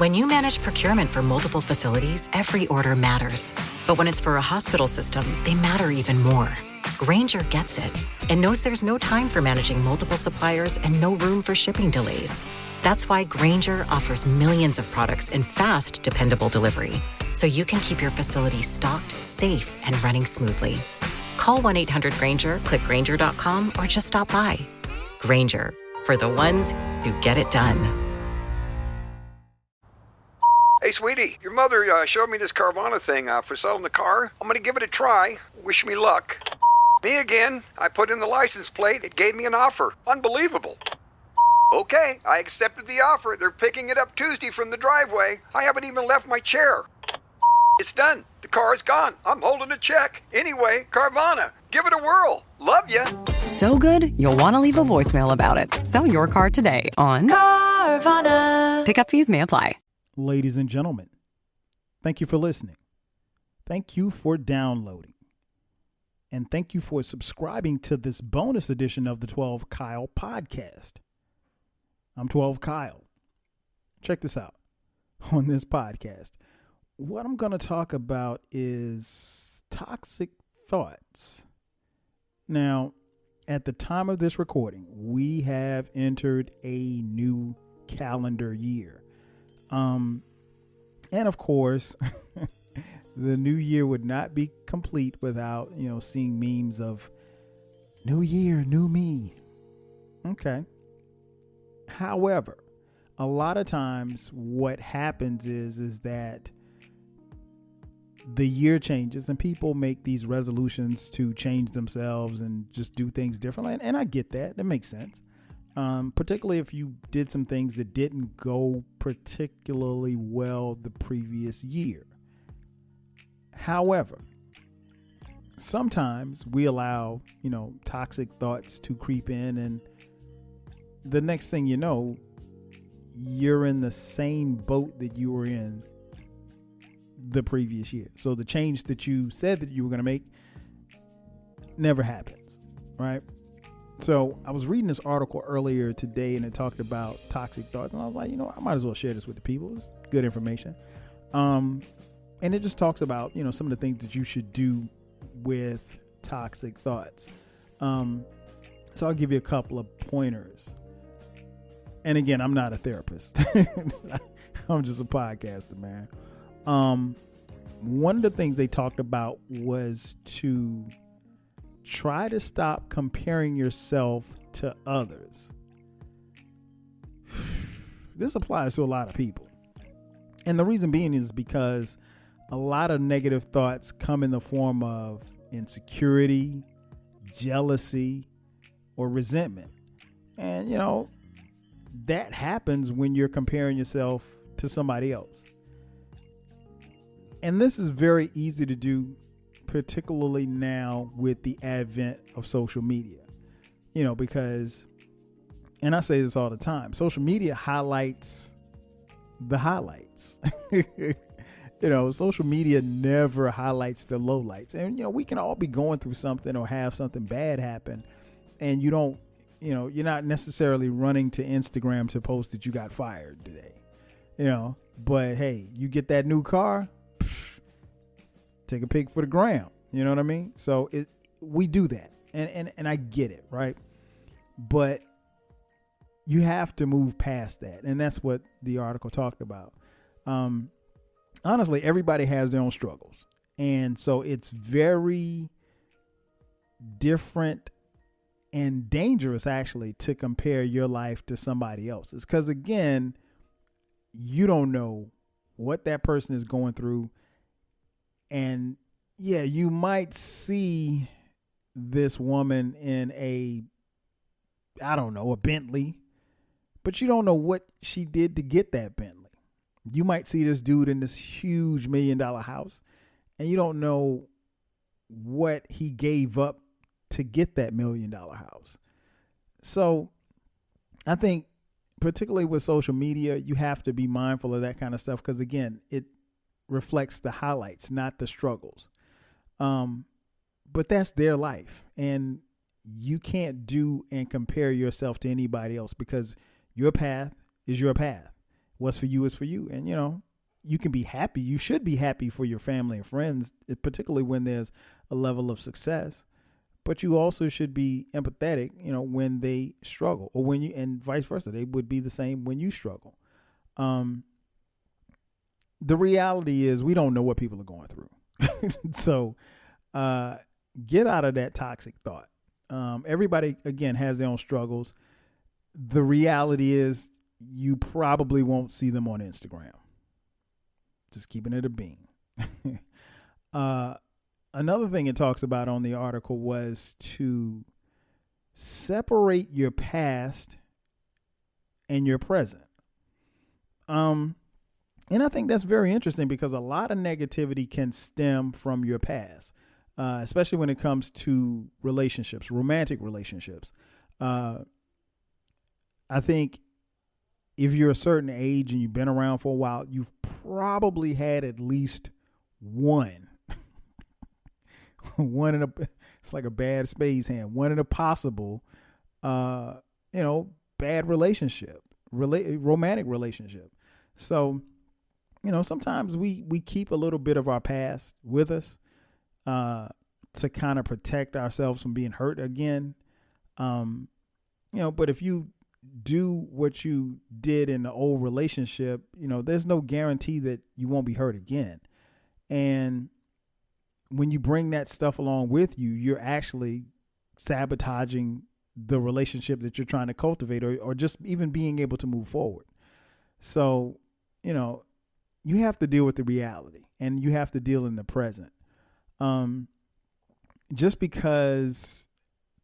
When you manage procurement for multiple facilities, every order matters. But when it's for a hospital system, they matter even more. Grainger gets it and knows there's no time for managing multiple suppliers and no room for shipping delays. That's why Grainger offers millions of products in fast, dependable delivery, so you can keep your facility stocked, safe, and running smoothly. Call 1-800-GRAINGER, click Grainger.com, or just stop by. Grainger, for the ones who get it done. Hey, sweetie, your mother showed me this Carvana thing for selling the car. I'm going to give it a try. Wish me luck. Me again. I put in the license plate. It gave me an offer. Unbelievable. Okay, I accepted the offer. They're picking it up Tuesday from the driveway. I haven't even left my chair. It's done. The car's gone. I'm holding a check. Anyway, Carvana, give it a whirl. Love ya. So good, you'll want to leave a voicemail about it. Sell your car today on Carvana. Pickup fees may apply. Ladies and gentlemen, thank you for listening. Thank you for downloading. And thank you for subscribing to this bonus edition of the 12 Kyle podcast. I'm 12 Kyle. Check this out. On this podcast, what I'm going to talk about is toxic thoughts. Now, at the time of this recording, we have entered a new calendar year. And of course, the new year would not be complete without, seeing memes of new year, new me. Okay. However, a lot of times what happens is that the year changes and people make these resolutions to change themselves and just do things differently. And I get that. That makes sense. Particularly if you did some things that didn't go particularly well the previous year. However, sometimes we allow, toxic thoughts to creep in, and the next thing you know, you're in the same boat that you were in the previous year. So the change that you said that you were going to make never happens, right? So I was reading this article earlier today, and it talked about toxic thoughts, and I was like, I might as well share this with the people. It's good information. And it just talks about, some of the things that you should do with toxic thoughts. So I'll give you a couple of pointers. And again, I'm not a therapist. I'm just a podcaster, man. One of the things they talked about was to try to stop comparing yourself to others. This applies to a lot of people. And the reason being is because a lot of negative thoughts come in the form of insecurity, jealousy, or resentment. And, that happens when you're comparing yourself to somebody else. And this is very easy to do, particularly now with the advent of social media, because, and I say this all the time, social media highlights the highlights. Social media never highlights the lowlights. And, we can all be going through something or have something bad happen, and you don't, you're not necessarily running to Instagram to post that you got fired today, but hey, you get that new car, take a pic for the gram. You know what I mean? So we do that. And I get it, right? But you have to move past that. And that's what the article talked about. Honestly, everybody has their own struggles. And so it's very different and dangerous, actually, to compare your life to somebody else's. Because, again, you don't know what that person is going through. And, yeah, you might see this woman in a Bentley, but you don't know what she did to get that Bentley. You might see this dude in this huge $1 million house, and you don't know what he gave up to get that $1 million house. So I think particularly with social media, you have to be mindful of that kind of stuff, because, again, it reflects the highlights, not the struggles. But that's their life, and you can't do and compare yourself to anybody else, because your path is your path. what's for you is for you. And, you can be happy. You should be happy for your family and friends, particularly when there's a level of success. But you also should be empathetic, when they struggle, or and vice versa. They would be the same when you struggle. The reality is we don't know what people are going through. So get out of that toxic thought. Everybody, again, has their own struggles. The reality is you probably won't see them on Instagram. Just keeping it a bean. Another thing it talks about on the article was to separate your past and your present. And I think that's very interesting because a lot of negativity can stem from your past, especially when it comes to relationships, romantic relationships. I think if you're a certain age and you've been around for a while, you've probably had at least one. It's like a bad space hand. One in a possible, bad relationship, romantic relationship. So, sometimes we keep a little bit of our past with us to kind of protect ourselves from being hurt again. But if you do what you did in the old relationship, there's no guarantee that you won't be hurt again. And when you bring that stuff along with you, you're actually sabotaging the relationship that you're trying to cultivate or just even being able to move forward. So, you have to deal with the reality and you have to deal in the present. Just because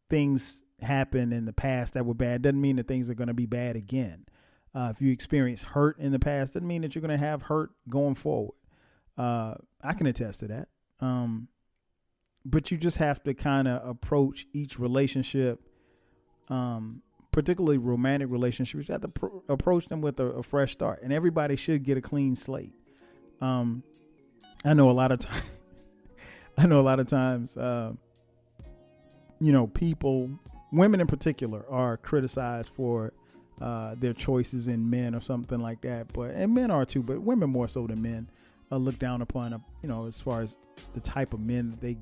things happened in the past that were bad doesn't mean that things are going to be bad again. If you experience hurt in the past, doesn't mean that you're going to have hurt going forward. I can attest to that. But you just have to kind of approach each relationship, particularly romantic relationships. You have to approach them with a fresh start, and everybody should get a clean slate. I know a lot of times, people, women in particular, are criticized for their choices in men or something like that. And men are too, but women more so than men are looked down upon, as far as the type of men that they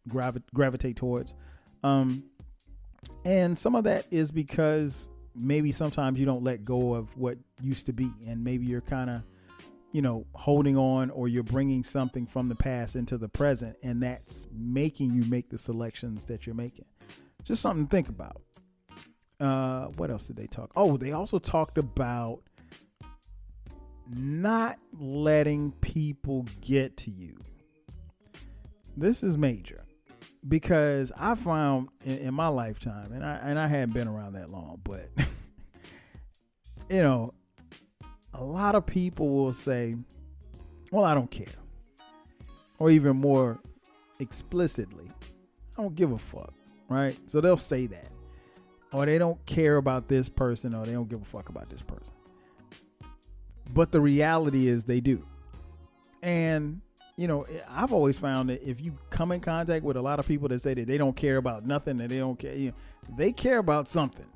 gravitate towards. And some of that is because maybe sometimes you don't let go of what used to be, and maybe you're kind of, holding on, or you're bringing something from the past into the present, and that's making you make the selections that you're making. Just something to think about. What else did they talk? Oh, they also talked about not letting people get to you. This is major because I found in my lifetime, and I hadn't been around that long, but a lot of people will say, well, I don't care. Or even more explicitly, I don't give a fuck, right? So they'll say that. Or they don't care about this person, or they don't give a fuck about this person. But the reality is they do. And, I've always found that if you come in contact with a lot of people that say that they don't care about nothing, that they don't care, they care about something,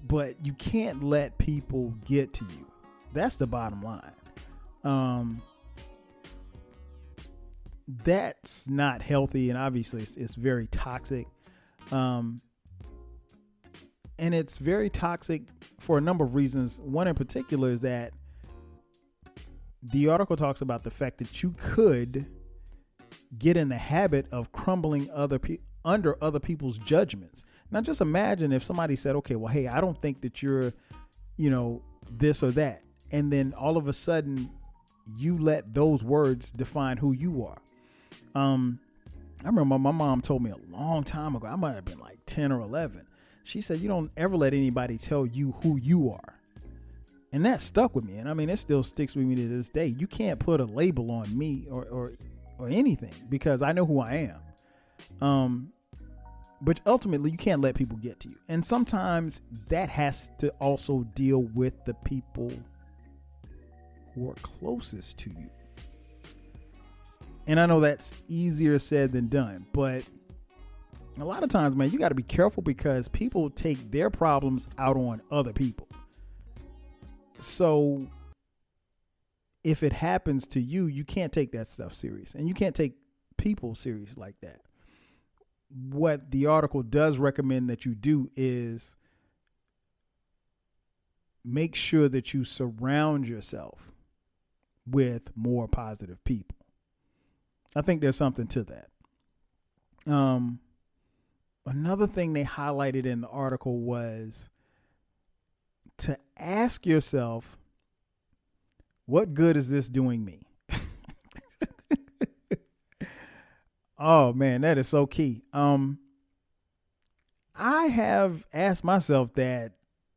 but you can't let people get to you. That's the bottom line. That's not healthy, and obviously it's very toxic. And it's very toxic for a number of reasons. One in particular is that the article talks about the fact that you could get in the habit of crumbling under other people's judgments. Now, just imagine if somebody said, okay, well, hey, I don't think that you're, this or that. And then all of a sudden you let those words define who you are. I remember my mom told me a long time ago, I might have been like 10 or 11. She said, you don't ever let anybody tell you who you are. And that stuck with me. And I mean, it still sticks with me to this day. You can't put a label on me or anything because I know who I am. But ultimately, you can't let people get to you. And sometimes that has to also deal with the people who are closest to you. And I know that's easier said than done, but a lot of times, man, you got to be careful because people take their problems out on other people. So if it happens to you, you can't take that stuff serious, and you can't take people serious like that. What the article does recommend that you do is make sure that you surround yourself with more positive people. I think there's something to that. Another thing they highlighted in the article was to ask yourself, what good is this doing me? Oh man, that is so key. I have asked myself that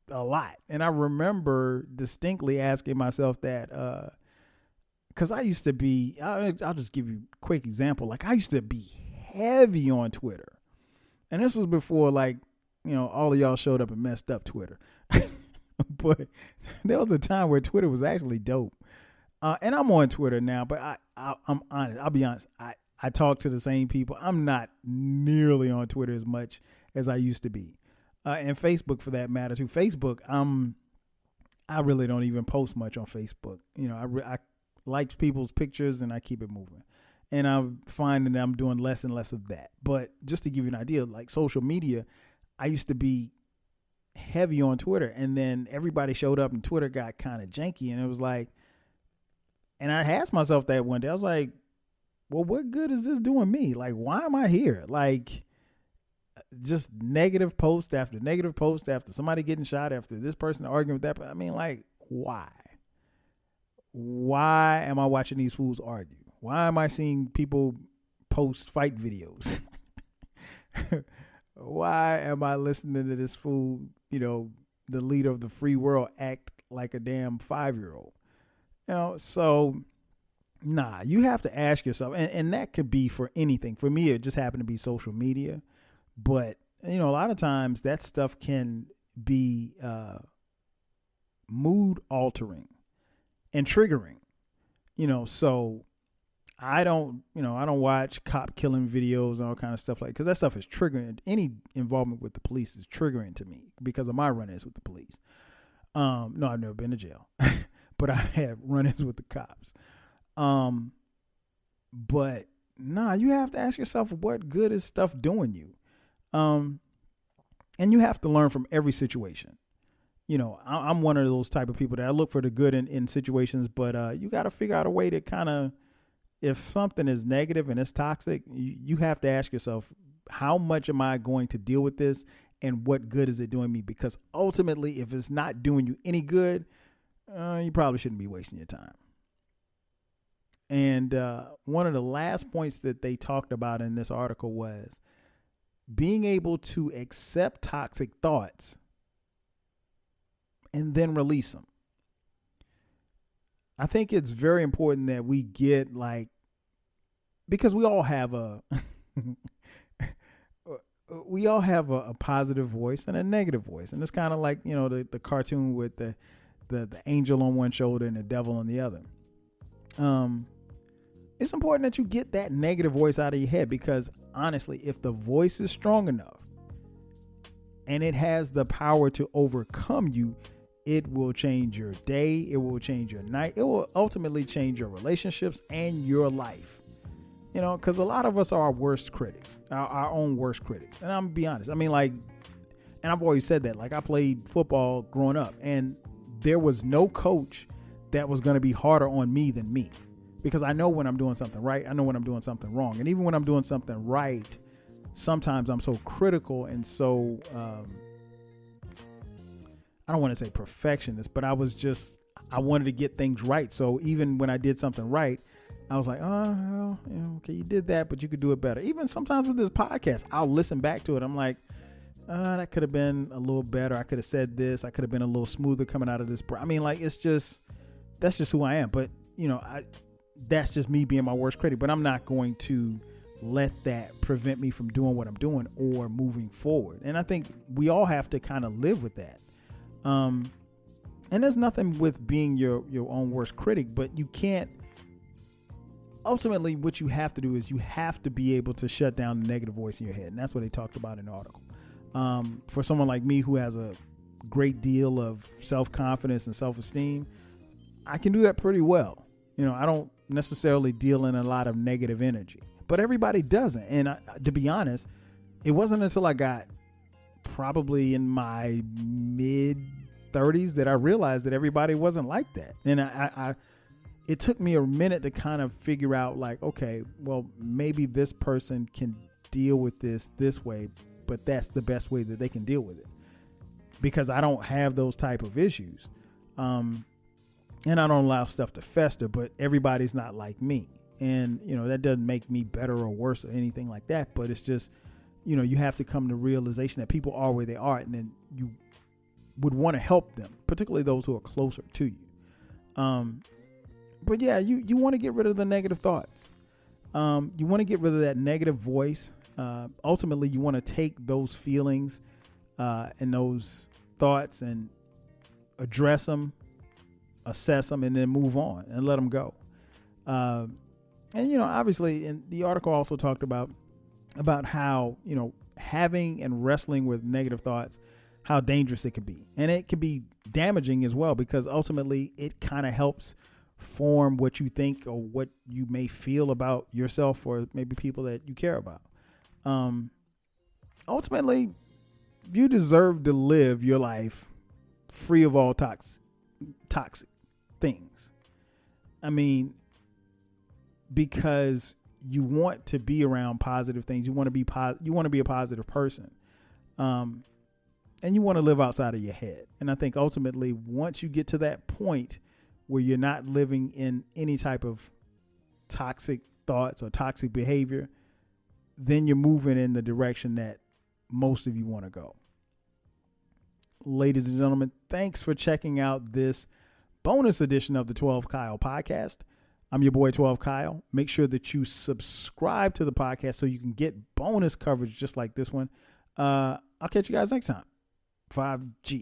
a lot, and I remember distinctly asking myself that because I used to be, I'll just give you a quick example. Like, I used to be heavy on Twitter, and this was before, like, all of y'all showed up and messed up Twitter. But there was a time where Twitter was actually dope. And I'm on Twitter now, but I'm honest. I'll be honest. I talk to the same people. I'm not nearly on Twitter as much as I used to be. And Facebook, for that matter, too. Facebook, I really don't even post much on Facebook. I like people's pictures and I keep it moving. And I'm finding that I'm doing less and less of that. But just to give you an idea, like social media, I used to be heavy on Twitter, and then everybody showed up and Twitter got kind of janky, and it was like, and I asked myself that one day. I was like, well, what good is this doing me? Like, why am I here? Like, just negative post after negative post after somebody getting shot, after this person arguing with that. I mean, like, why? Why am I watching these fools argue? Why am I seeing people post fight videos? Why am I listening to this fool, the leader of the free world, act like a damn 5-year-old? So nah, you have to ask yourself, and that could be for anything. For me, it just happened to be social media, but a lot of times that stuff can be mood altering and triggering, so I don't watch cop killing videos and all kind of stuff because that stuff is triggering. Any involvement with the police is triggering to me because of my run-ins with the police. No, I've never been to jail, but I have run-ins with the cops. But nah, you have to ask yourself, what good is stuff doing you? And you have to learn from every situation. I'm one of those type of people that I look for the good in situations, but you got to figure out a way to kind of, if something is negative and it's toxic, you have to ask yourself, how much am I going to deal with this, and what good is it doing me? Because ultimately, if it's not doing you any good, you probably shouldn't be wasting your time. And one of the last points that they talked about in this article was being able to accept toxic thoughts and then release them. I think it's very important that we get, because we all have a positive voice and a negative voice. And it's kind of like, the cartoon with the angel on one shoulder and the devil on the other. It's important that you get that negative voice out of your head, because honestly, if the voice is strong enough and it has the power to overcome you, it will change your day. It will change your night. It will ultimately change your relationships and your life. Because a lot of us are our worst critics, our own worst critics. And I'm going to be honest. I mean, and I've always said that. I played football growing up, and there was no coach that was going to be harder on me than me, because I know when I'm doing something right. I know when I'm doing something wrong. And even when I'm doing something right, sometimes I'm so critical and so, I don't want to say perfectionist, but I wanted to get things right. So even when I did something right, I was like, oh, well, okay, you did that, but you could do it better. Even sometimes with this podcast, I'll listen back to it. I'm like, that could have been a little better. I could have said this. I could have been a little smoother coming out of this. I mean, that's just who I am. But, that's just me being my worst critic. But I'm not going to let that prevent me from doing what I'm doing or moving forward. And I think we all have to kind of live with that. And there's nothing with being your own worst critic, but you can't. Ultimately, what you have to do is you have to be able to shut down the negative voice in your head. And that's what they talked about in the article. For someone like me who has a great deal of self-confidence and self-esteem, I can do that pretty well. I don't necessarily deal in a lot of negative energy, but everybody doesn't. And to be honest, it wasn't until I got probably in my mid 30s that I realized that everybody wasn't like that. And it took me a minute to kind of figure out, like, okay, well, maybe this person can deal with this way, but that's the best way that they can deal with it, because I don't have those type of issues. And I don't allow stuff to fester, but everybody's not like me. And, that doesn't make me better or worse or anything like that. But it's just, you have to come to realization that people are where they are, and then you would want to help them, particularly those who are closer to you. But yeah, you want to get rid of the negative thoughts. You want to get rid of that negative voice. Ultimately, you want to take those feelings and those thoughts and address them, assess them, and then move on and let them go. And, obviously, in the article also talked about how, having and wrestling with negative thoughts, how dangerous it could be. And it could be damaging as well, because ultimately it kind of helps form what you think or what you may feel about yourself or maybe people that you care about. Ultimately, you deserve to live your life free of all toxic things. I mean, because you want to be around positive things. You want to be a positive person. And you want to live outside of your head. And I think ultimately, once you get to that point where you're not living in any type of toxic thoughts or toxic behavior, then you're moving in the direction that most of you want to go. Ladies and gentlemen, thanks for checking out this bonus edition of the 12 Kyle podcast. I'm your boy 12 Kyle. Make sure that you subscribe to the podcast so you can get bonus coverage just like this one. I'll catch you guys next time. 5 Gs.